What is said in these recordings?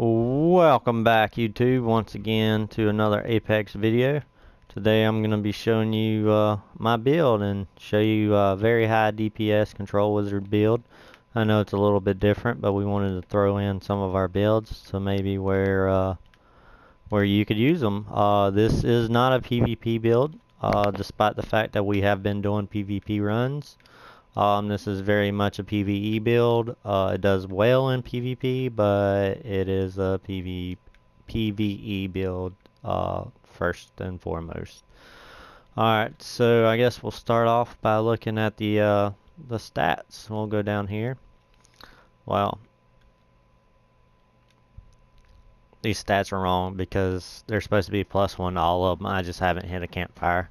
Welcome back, YouTube, once again to another Apex video. Today I'm going to be showing you my build and show you a very high DPS control wizard build. I know it's a little bit different, but we wanted to throw in some of our builds to maybe where you could use them. This is not a PvP build, despite the fact that we have been doing PvP runs. This is very much a PvE build. It does well in PvP, but it is a PvE build first and foremost. Alright, so I guess we'll start off by looking at the stats. We'll go down here. Well, these stats are wrong because they're supposed to be +1 to all of them. I just haven't hit a campfire.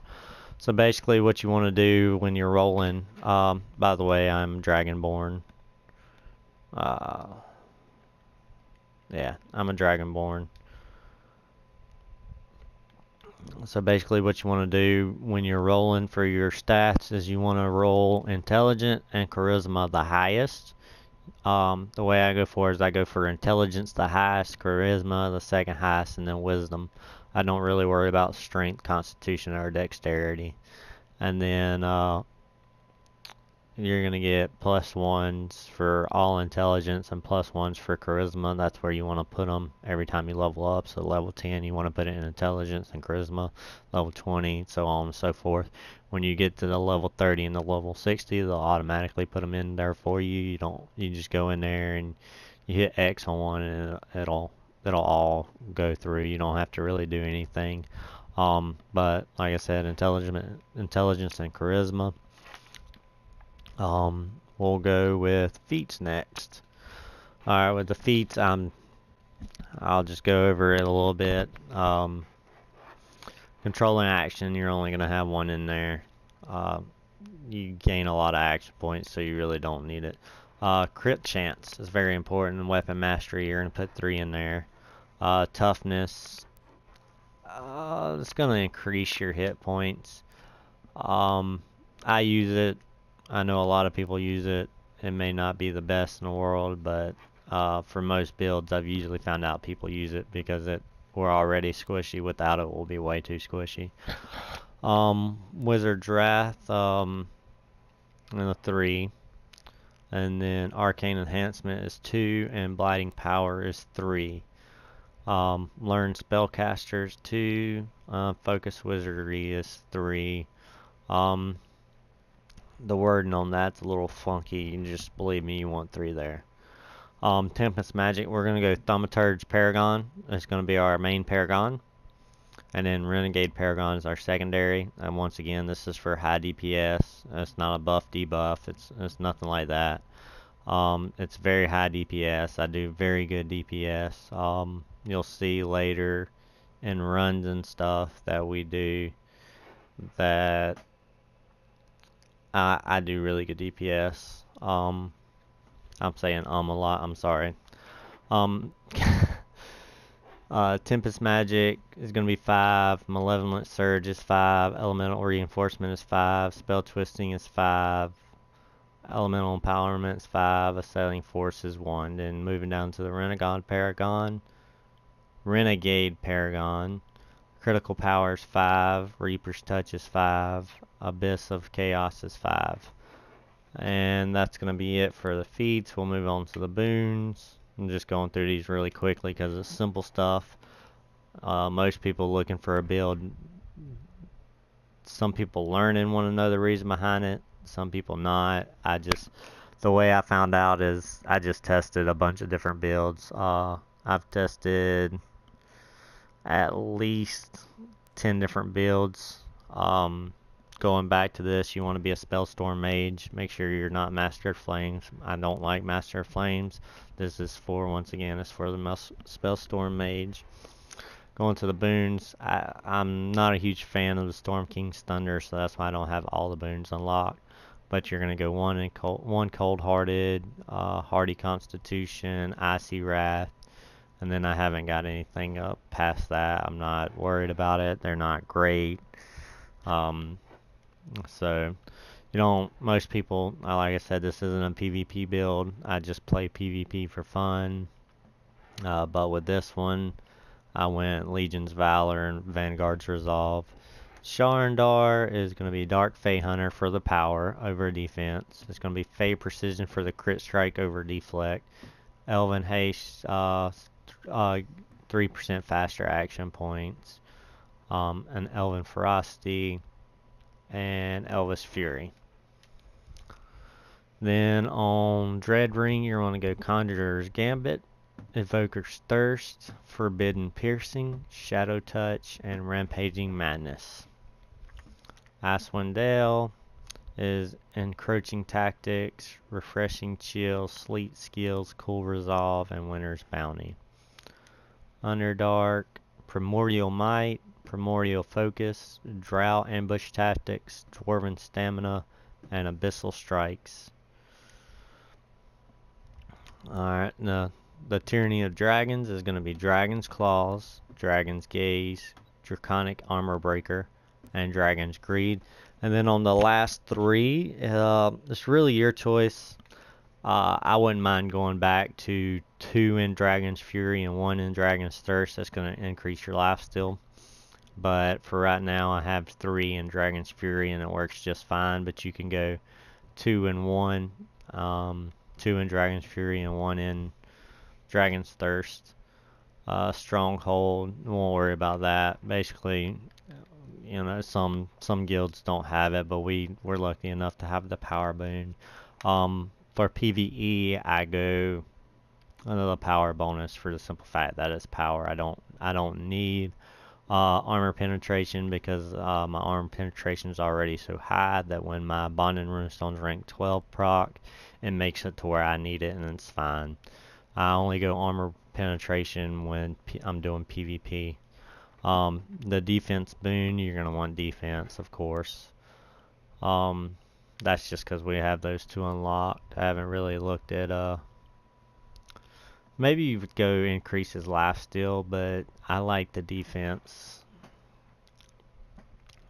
So basically what you want to do when you're rolling, by the way, I'm Dragonborn. Yeah, I'm a Dragonborn. So basically what you want to do when you're rolling for your stats is you want to roll intelligent and charisma the highest. The way I go for is I go for intelligence the highest, charisma the second highest, and then wisdom. I don't really worry about strength, constitution, or dexterity. And then you're going to get +1s for all intelligence and +1s for charisma. That's where you want to put them every time you level up. So level 10, you want to put it in intelligence and charisma. Level 20, so on and so forth. When you get to the level 30 and the level 60, they'll automatically put them in there for you. You just go in there and you hit X on one and it'll all go through. You don't have to really do anything. But like I said, intelligence and charisma. We'll go with feats next. Alright, with the feats, I'll just go over it a little bit. Controlling action, you're only going to have one in there. You gain a lot of action points, so you really don't need it. Crit chance is very important. Weapon mastery, you're going to put 3 in there. Toughness, it's going to increase your hit points. I use it. I know a lot of people use it. It may not be the best in the world, but for most builds, I've usually found out people use it because we're already squishy. Without it, we'll be way too squishy. Wizard's Wrath, and a 3. And then Arcane Enhancement is 2, and Blighting Power is 3. Learn Spellcasters 2, Focus Wizardry is 3. The wording on that's a little funky. You just believe me, you want 3 there. Tempest Magic, we're going to go Thaumaturge Paragon. It's going to be our main Paragon. And then Renegade Paragon is our secondary. And once again, this is for high DPS. It's not a buff debuff. It's nothing like that. It's very high DPS. I do very good DPS. You'll see later in runs and stuff that we do that I do really good DPS. I'm saying a lot. I'm sorry. Tempest Magic is going to be 5. Malevolent Surge is 5. Elemental Reinforcement is 5. Spell Twisting is 5. Elemental Empowerment is 5. Assailing Force is 1. Then moving down to the Renegade Paragon. Critical Power is 5. Reaper's Touch is 5. Abyss of Chaos is 5. And that's going to be it for the feats. We'll move on to the boons. I'm just going through these really quickly because it's simple stuff. Most people looking for a build. Some people learn and want to know the reason behind it. Some people not. The way I found out is I just tested a bunch of different builds. I've tested at least 10 different builds. Going back to this, you want to be a Spellstorm Mage. Make sure you're not Master of Flames. I don't like Master of Flames. This is once again, it's for the Spellstorm Mage. Going to the boons, I'm not a huge fan of the Storm King's Thunder, so that's why I don't have all the boons unlocked. But you're going to go one Cold-Hearted, Hardy Constitution, Icy Wrath, and then I haven't got anything up past that. I'm not worried about it. They're not great. So, most people, like I said, this isn't a PvP build. I just play PvP for fun. But with this one, I went Legion's Valor and Vanguard's Resolve. Sharndar is going to be Dark Fey Hunter for the power over defense. It's going to be Fey Precision for the crit strike over deflect. Elven Haste, 3% faster action points. And Elven Ferocity and Elvis Fury. Then on Dread Ring, you're going to go Conjurer's Gambit, Evoker's Thirst, Forbidden Piercing, Shadow Touch, and Rampaging Madness. Icewind Dale is Encroaching Tactics, Refreshing Chill, Sleet Skills, Cool Resolve, and Winter's Bounty. Underdark, Primordial Might, Primordial Focus, Drow Ambush Tactics, Dwarven Stamina, and Abyssal Strikes. Alright, the Tyranny of Dragons is going to be Dragon's Claws, Dragon's Gaze, Draconic Armor Breaker, and Dragon's Greed. And then on the last three, it's really your choice. I wouldn't mind going back to 2 in Dragon's Fury and 1 in Dragon's Thirst. That's going to increase your life still. But for right now, I have 3 in Dragon's Fury and it works just fine. But you can go 2 in 1, 2 in Dragon's Fury and 1 in Dragon's Thirst. Stronghold, won't worry about that. Basically, you know, some guilds don't have it, but we're lucky enough to have the power boon. For PvE, I go another power bonus for the simple fact that it's power. I don't need armor penetration because my armor penetration is already so high that when my Bond and Runestone's rank 12 proc, it makes it to where I need it and it's fine. I only go armor penetration when I'm doing PvP. The defense boon, you're going to want defense, of course. That's just because we have those 2 unlocked. I haven't really looked at, maybe you would go increase his life steal, but I like the defense.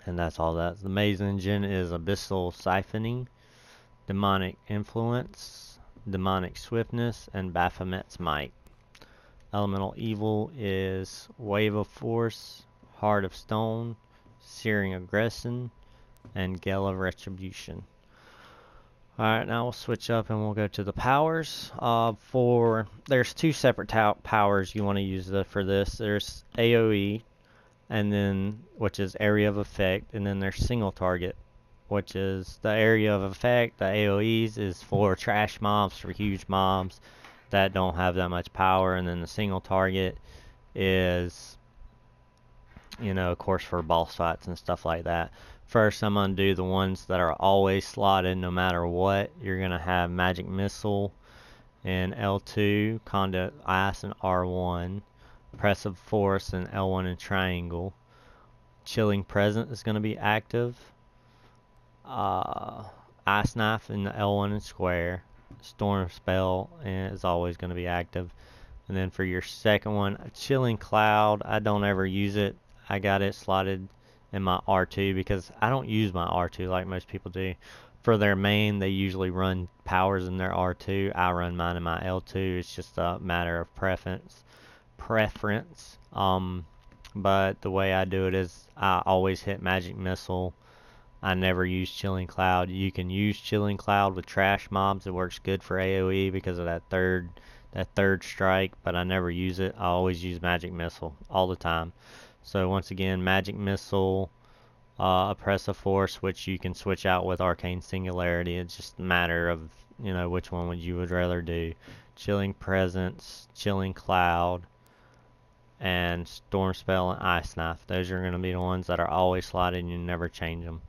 And that's all that. The Maze Engine is Abyssal Siphoning, Demonic Influence, Demonic Swiftness, and Baphomet's Might. Elemental Evil is Wave of Force, Heart of Stone, Searing Aggression, and Gale of Retribution. Alright, now we'll switch up and we'll go to the powers. There's 2 separate powers you want to use for this. There's AoE, and then which is Area of Effect, and then there's Single Target, which is the Area of Effect. The AoEs is for trash mobs, for huge mobs that don't have that much power, and then the Single Target is, you know, of course, for boss fights and stuff like that. First, I'm going to do the ones that are always slotted no matter what. You're going to have Magic Missile in L2, Conduit Ice in R1, Oppressive Force in L1 and Triangle. Chilling Presence is going to be active. Ice Knife in the L1 and Square. Storm Spell is always going to be active. And then for your second one, Chilling Cloud, I don't ever use it. I got it slotted in my R2 because I don't use my R2 like most people do. For their main, they usually run powers in their R2. I run mine in my L2. It's just a matter of preference. But the way I do it is I always hit Magic Missile. I never use Chilling Cloud. You can use Chilling Cloud with trash mobs. It works good for AoE because of that third strike, but I never use it. I always use Magic Missile all the time. So once again, Magic Missile, Oppressive Force, which you can switch out with Arcane Singularity. It's just a matter of, you know, which one you would rather do. Chilling Presence, Chilling Cloud, and Storm Spell and Ice Knife. Those are going to be the ones that are always slotted and you never change them.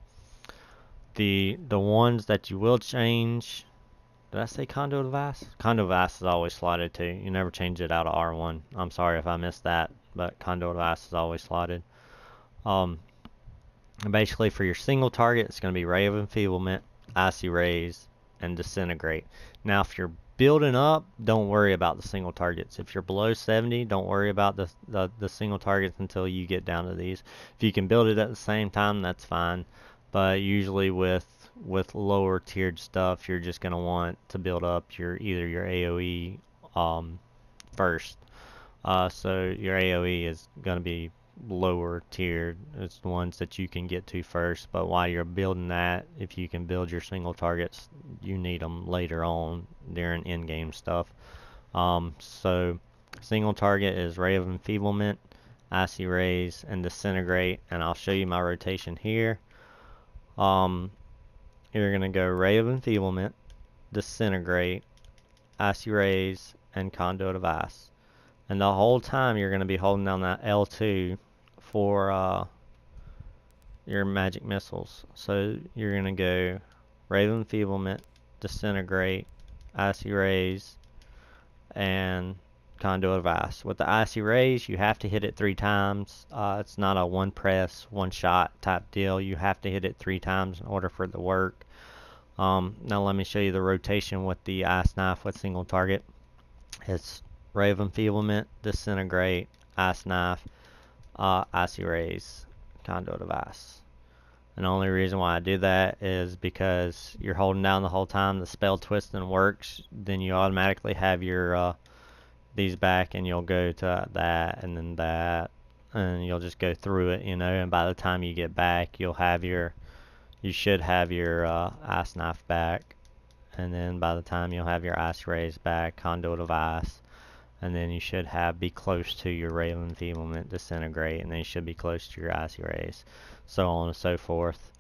The ones that you will change, did I say Conduit of Ice? Conduit of Ice is always slotted too. You never change it out of R1. I'm sorry if I missed that, but Conduit of Ice is always slotted. Basically for your single target, it's going to be Ray of Enfeeblement, Icy Rays, and Disintegrate. Now if you're building up, don't worry about the single targets. If you're below 70, don't worry about the single targets until you get down to these. If you can build it at the same time, that's fine. But usually with lower tiered stuff, you're just going to want to build up either your AoE first. So your AoE is going to be lower tiered. It's the ones that you can get to first, but while you're building that, if you can build your single targets, you need them later on during in-game stuff. So single target is Ray of Enfeeblement, Icy Rays, and Disintegrate, and I'll show you my rotation here. You're going to go Ray of Enfeeblement, Disintegrate, Icy Rays, and Conduit of Ice. And the whole time you're going to be holding down that L2 for your magic missiles. So you're going to go Ray of Enfeeblement, Disintegrate, Icy Rays, and Conduit of Ice. With the Icy Rays, you have to hit it 3 times. It's not a one press, one shot type deal. You have to hit it 3 times in order for it to work. Now let me show you the rotation with the Ice Knife with single target. It's Ray of Enfeeblement, Disintegrate, Ice Knife, Icy Rays, Conduit of Ice. And the only reason why I do that is because you're holding down the whole time, the spell twisting works, then you automatically have your these back, and you'll go to that and then that, and you'll just go through it, you know, and by the time you get back, you should have your Ice Knife back, and then by the time you'll have your Ice Rays back, Conduit of Ice, and then you should be close to your Ray of Enfeeblement, Disintegrate, and then you should be close to your Icy Rays, so on and so forth.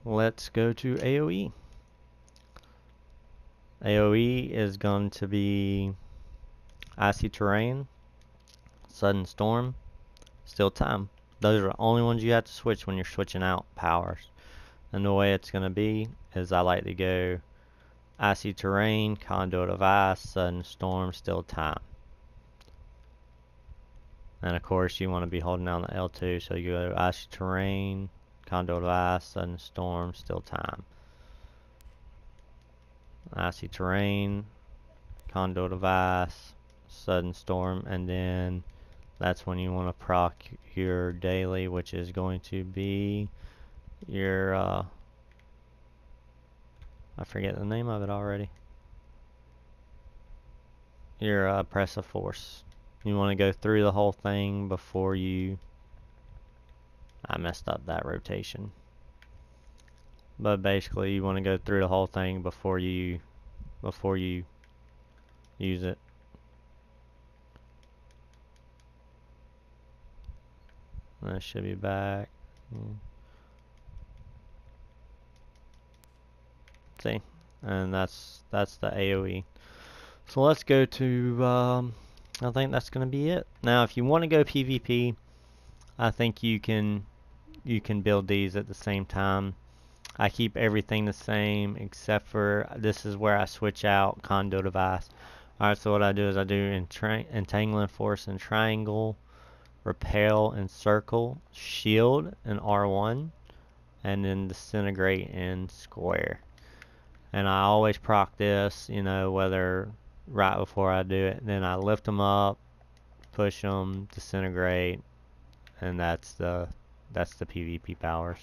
Let's go to AoE. AoE is going to be Icy Terrain, Sudden Storm, Still Time. Those are the only ones you have to switch when you're switching out powers. And the way it's going to be is I like to go Icy Terrain, Conduit of Ice, Sudden Storm, Still Time. And of course you want to be holding down the L2, so you go Icy Terrain, Conduit of Ice, Sudden Storm, Still Time. Icy Terrain, Conduit of Ice, Sudden Storm, and then that's when you want to proc your daily, which is going to be your I forget the name of it already. Your Oppressive Force. You want to go through the whole thing before you... I messed up that rotation. But basically you want to go through the whole thing before you use it. That should be back. See, and that's the AoE. So let's go to I think that's gonna be it. Now if you want to go PvP, I think you can build these at the same time. I keep everything the same except for this is where I switch out Conduit of Ice. Alright, so what I do is I do Entangling Force and Triangle, Repel and Circle, Shield and R1, and then Disintegrate and Square. And I always proc this, you know, whether right before I do it. Then I lift them up, push them, Disintegrate, and that's the PvP powers.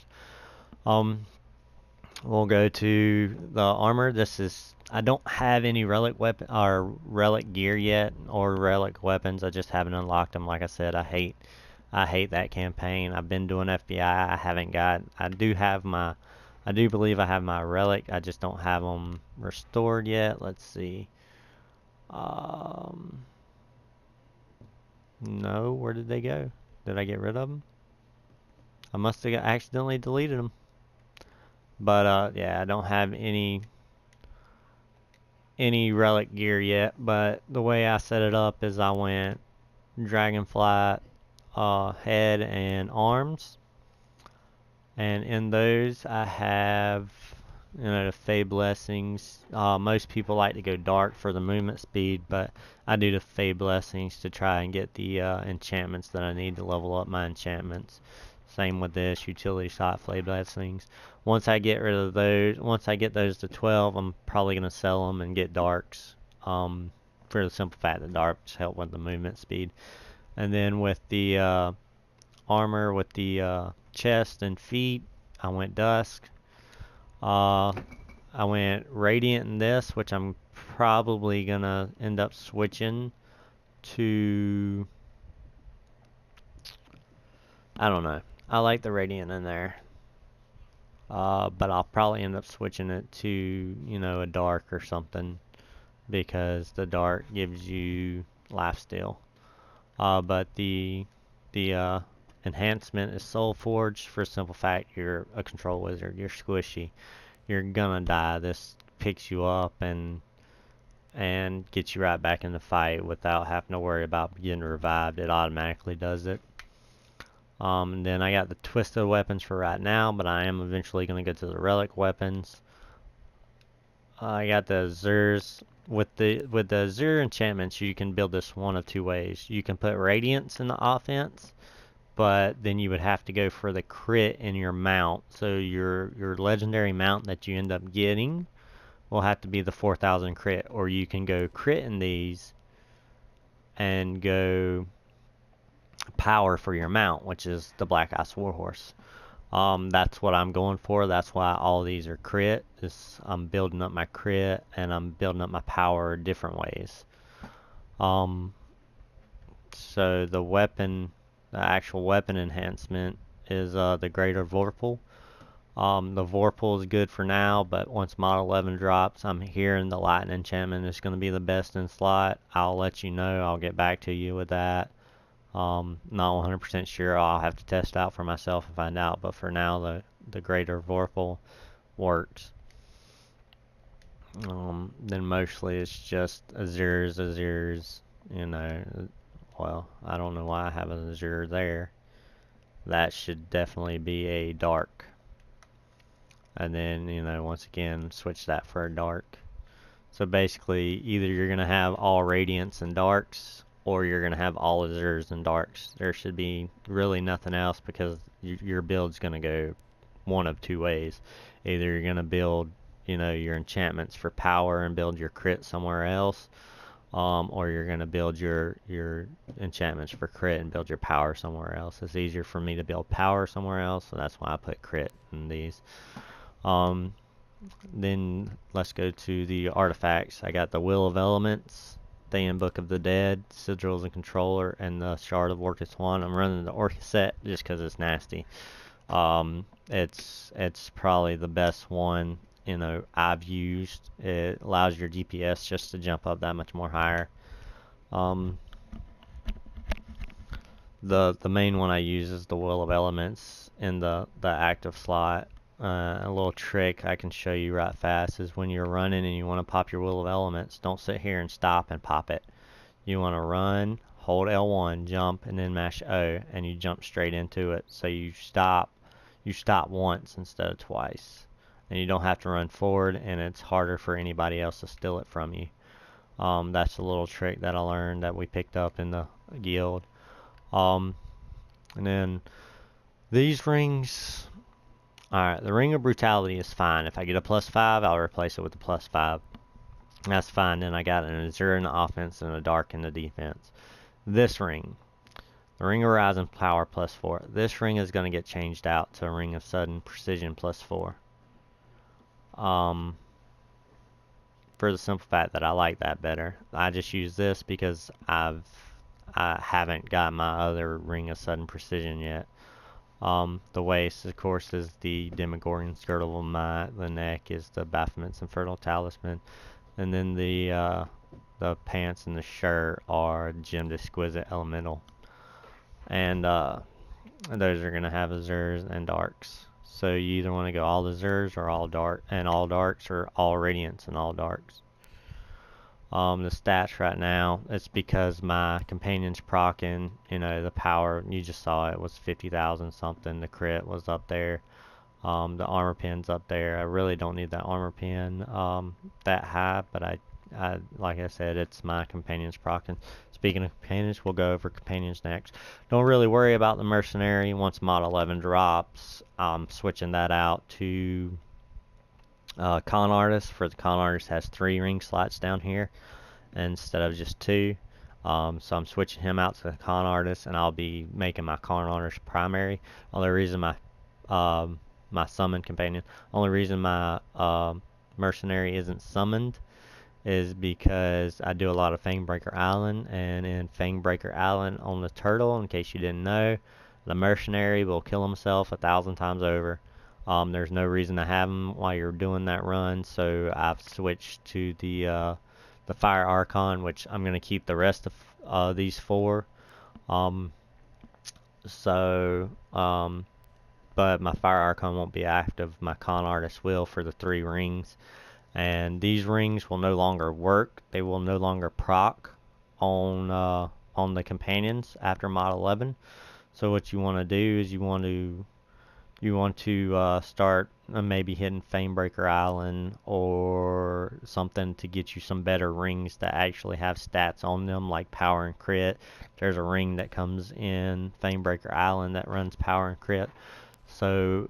We'll go to the armor. This is, I don't have any relic weapon or relic gear yet, or relic weapons. I just haven't unlocked them. Like I said, I hate that campaign. I've been doing FBI. I haven't got. I do believe I have my relic. I just don't have them restored yet. Let's see. No, where did they go? Did I get rid of them? I must have accidentally deleted them. But yeah, I don't have any relic gear yet. But the way I set it up is I went Dragonflight, head and arms, and in those I have, you know, the Fey Blessings. Most people like to go dark for the movement speed, but I do the Fey Blessings to try and get the enchantments that I need to level up my enchantments. Same with this utility shot, Fey Blessings. Once I get rid of those, once I get those to 12, I'm probably going to sell them and get darks. For the simple fact that darks help with the movement speed. And then with the armor, with the chest and feet, I went dusk. I I went Radiant in this, which I'm probably gonna end up switching to. I don't know. I like the Radiant in there. But I'll probably end up switching it to, you know, a dark or something because the dark gives you lifesteal. But the enhancement is Soul Forged for the simple fact you're a control wizard. You're squishy. You're gonna die. This picks you up and gets you right back in the fight without having to worry about getting revived. It automatically does it. Then I got the twisted weapons for right now, but I am eventually going to go to the relic weapons. I got the Azures. With the Azure enchantments, you can build this one of two ways. You can put Radiance in the offense, but then you would have to go for the crit in your mount. So your legendary mount that you end up getting will have to be the 4,000 crit, or you can go crit in these and go power for your mount, which is the Black Ice Warhorse. That's what I'm going for. That's why all these are crit. I'm building up my crit and I'm building up my power different ways. So the weapon, the actual weapon enhancement is the Greater Vorpal. The Vorpal is good for now, but once Mod 11 drops, I'm hearing the Lightning enchantment is going to be the best in slot. I'll let you know. I'll get back to you with that. Not 100% sure. I'll have to test out for myself and find out. But for now, the Greater Vorpal works. Then mostly it's just Azures. You know, well, I don't know why I have an Azure there. That should definitely be a dark. And then, you know, once again, switch that for a dark. So basically, either you're going to have all Radiants and darks, or you're going to have all Azures and darks. There should be really nothing else because your build's going to go one of two ways. Either you're going to build, you know, your enchantments for power and build your crit somewhere else, or you're going to build your enchantments for crit and build your power somewhere else. It's easier for me to build power somewhere else, so that's why I put crit in these. Then let's go to the artifacts. I got the Wheel of Elements, the Book of the Dead, Sigils and Controller, and the Shard of Orcus Wand. I'm running the Orcus set just because it's nasty. It's probably the best one, you know, I've used. It allows your DPS just to jump up that much more higher. The main one I use is the Wheel of Elements in the active slot. A little trick I can show you right fast is when you're running and you want to pop your Wheel of Elements, don't sit here and stop and pop it. You want to run, hold L1, jump, and then mash O, and you jump straight into it. So you stop once instead of twice. And you don't have to run forward, and it's harder for anybody else to steal it from you. That's a little trick that I learned that we picked up in the guild. And then these rings. Alright, the Ring of Brutality is fine. If I get a +5, I'll replace it with a +5. That's fine. Then I got an Azure in the offense and a Dark in the defense. This ring, the Ring of Horizon Power +4. This ring is going to get changed out to a Ring of Sudden Precision +4. For the simple fact that I like that better. I just use this because I haven't got my other Ring of Sudden Precision yet. The waist, of course, is the Demogorgon's Girdle of Might. The neck is the Baphomet's Infernal Talisman. And then the pants and the shirt are Gemmed Exquisite Elemental. And those are going to have Azures and Darks. So you either want to go all Azures or all Dark, and all Darks, or all Radiants and all Darks. The stats right now, it's because my companion's proccing, you know, the power, you just saw it was 50,000 something, the crit was up there, the armor pin's up there. I really don't need that armor pin that high, but I like I said, it's my companion's proccing. Speaking of companions, we'll go over companions next. Don't really worry about the mercenary. Once Mod 11 drops, I'm switching that out to Con Artist. For the Con Artist has 3 ring slots down here instead of just 2. So I'm switching him out to the Con Artist, and I'll be making my Con Artist primary. Only reason my my summon companion. Only reason my mercenary isn't summoned is because I do a lot of Fangbreaker Island, and in Fangbreaker Island on the turtle, in case you didn't know, the mercenary will kill himself 1,000 times over. There's no reason to have him while you're doing that run, so I've switched to the Fire Archon, which I'm going to keep the rest of these four. Um, so, but my Fire Archon won't be active. My Con Artist will for the 3 rings. And these rings will no longer work. They will no longer proc on the companions after mod 11. So what you want to do is you want to start maybe hitting Fanebreaker Island or something to get you some better rings that actually have stats on them, like power and crit. There's a ring that comes in Fanebreaker Island that runs power and crit. So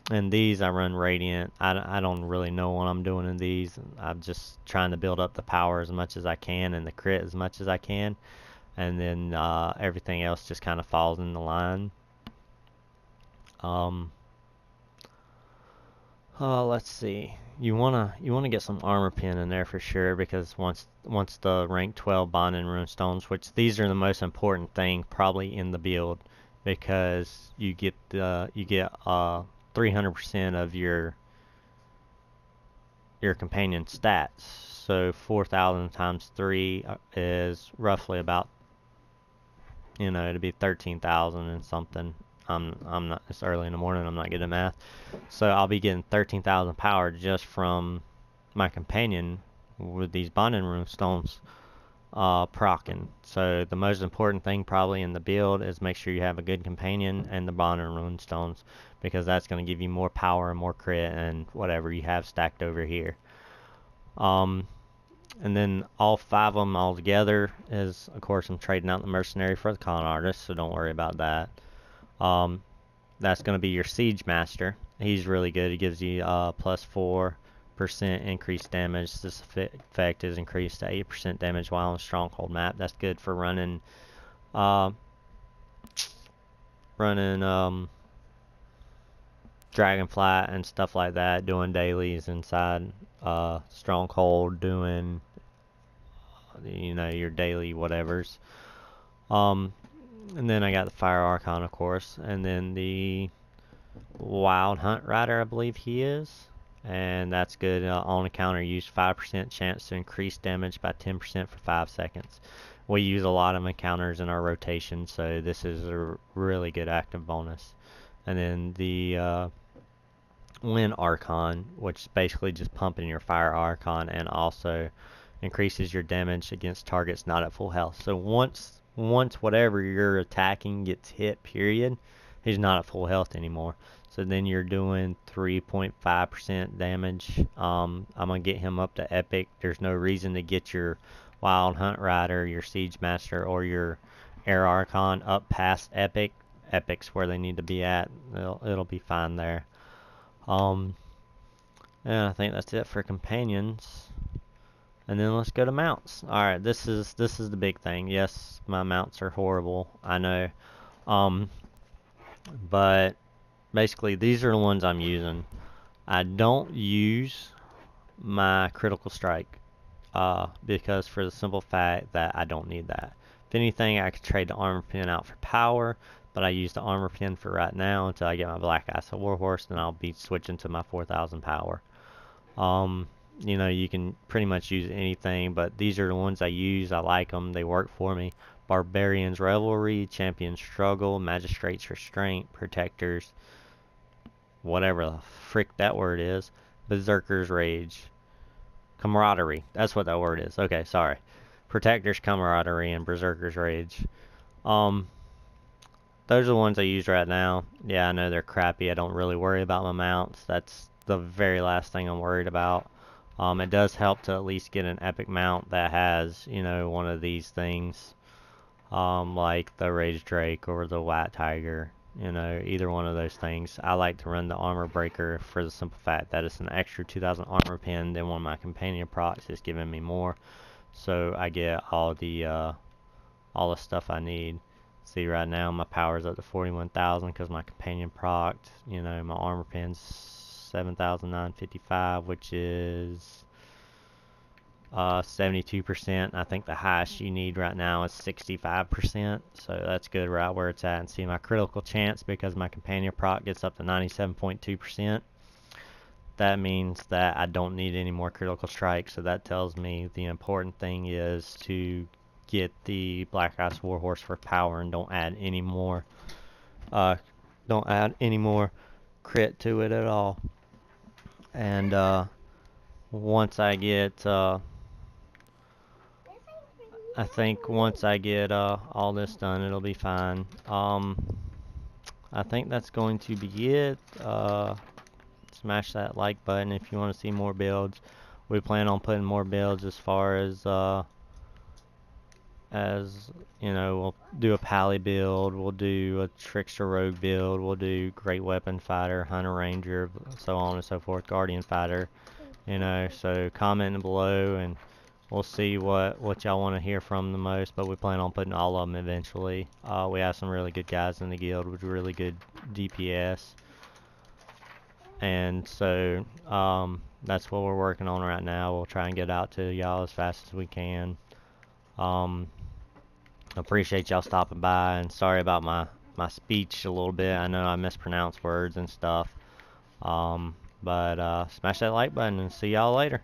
in these I run Radiant. I don't really know what I'm doing in these. I'm just trying to build up the power as much as I can and the crit as much as I can. And then everything else just kind of falls in the line. Let's see. You wanna get some armor pin in there for sure, because once the rank 12 bonding runestones, which these are the most important thing probably in the build, because you get 300% of your companion stats. So 4,000 times 3 is roughly about, it'd be 13,000 and something. I'm not. It's early in the morning. I'm not good at math, so I'll be getting 13,000 power just from my companion with these bonding runestones procking. So the most important thing probably in the build is make sure you have a good companion and the bonding runestones, because that's going to give you more power and more crit and whatever you have stacked over here. And then all 5 of them all together is, of course, I'm trading out the mercenary for the con artist, so don't worry about that. That's going to be your Siege Master. He's really good. He gives you plus 4% increased damage. This effect is increased to 8% damage while on a stronghold map. That's good for running Dragonflight and stuff like that, doing dailies inside stronghold, doing your daily whatevers. And then I got the Fire Archon, of course, and then the Wild Hunt Rider, I believe he is, and that's good. On a counter, use 5% chance to increase damage by 10% for 5 seconds. We use a lot of encounters in our rotation, so this is a really good active bonus. And then the Wind Archon, which is basically just pumping your Fire Archon, and also increases your damage against targets not at full health. So once whatever you're attacking gets hit, period, he's not at full health anymore. So then you're doing 3.5% damage. I'm gonna get him up to epic. There's no reason to get your Wild Hunt Rider, your Siege Master, or your Air Archon up past epic. Epic's where they need to be at. It'll be fine there. And I think that's it for companions. And then let's go to mounts. Alright, this is the big thing. Yes, my mounts are horrible, I know. But basically these are the ones I'm using. I don't use my critical strike because for the simple fact that I don't need that. If anything, I could trade the armor pin out for power, but I use the armor pin for right now until I get my Black Ice Warhorse, then I'll be switching to my 4,000 power. You can pretty much use anything, but these are the ones I use. I like them. They work for me. Barbarian's Revelry, Champion's Struggle, Magistrate's Restraint, Protectors, whatever the frick that word is, Berserker's Rage, Camaraderie. That's what that word is. Okay, sorry. Protector's Camaraderie and Berserker's Rage. Those are the ones I use right now. Yeah, I know they're crappy. I don't really worry about my mounts. That's the very last thing I'm worried about. It does help to at least get an epic mount that has, one of these things, like the Rage Drake or the White Tiger, either one of those things. I like to run the Armor Breaker for the simple fact that it's an extra 2,000 armor pin than one of my companion procs is giving me more. So I get all the stuff I need. See, right now my power's up to 41,000 because my companion procced. My armor pin's 7,955, which is 72%. I think the highest you need right now is 65%, so that's good right where it's at. And see my critical chance, because my companion proc gets up to 97.2%. That means that I don't need any more critical strikes, so that tells me the important thing is to get the Black Ice Warhorse for power and don't add any more crit to it at all. And once I get I think once I get all this done, it'll be fine. I think that's going to be it. Smash that like button if you want to see more builds. We plan on putting more builds as far as you know, we'll do a pally build, we'll do a trickster rogue build, we'll do great weapon fighter, hunter ranger, so on and so forth, guardian fighter. You know, so comment below and we'll see what y'all want to hear from the most, but we plan on putting all of them eventually. We have some really good guys in the guild with really good DPS, and so that's what we're working on right now. We'll try and get out to y'all as fast as we can. Appreciate y'all stopping by, and sorry about my speech a little bit. I know I mispronounce words and stuff, but smash that like button and see y'all later.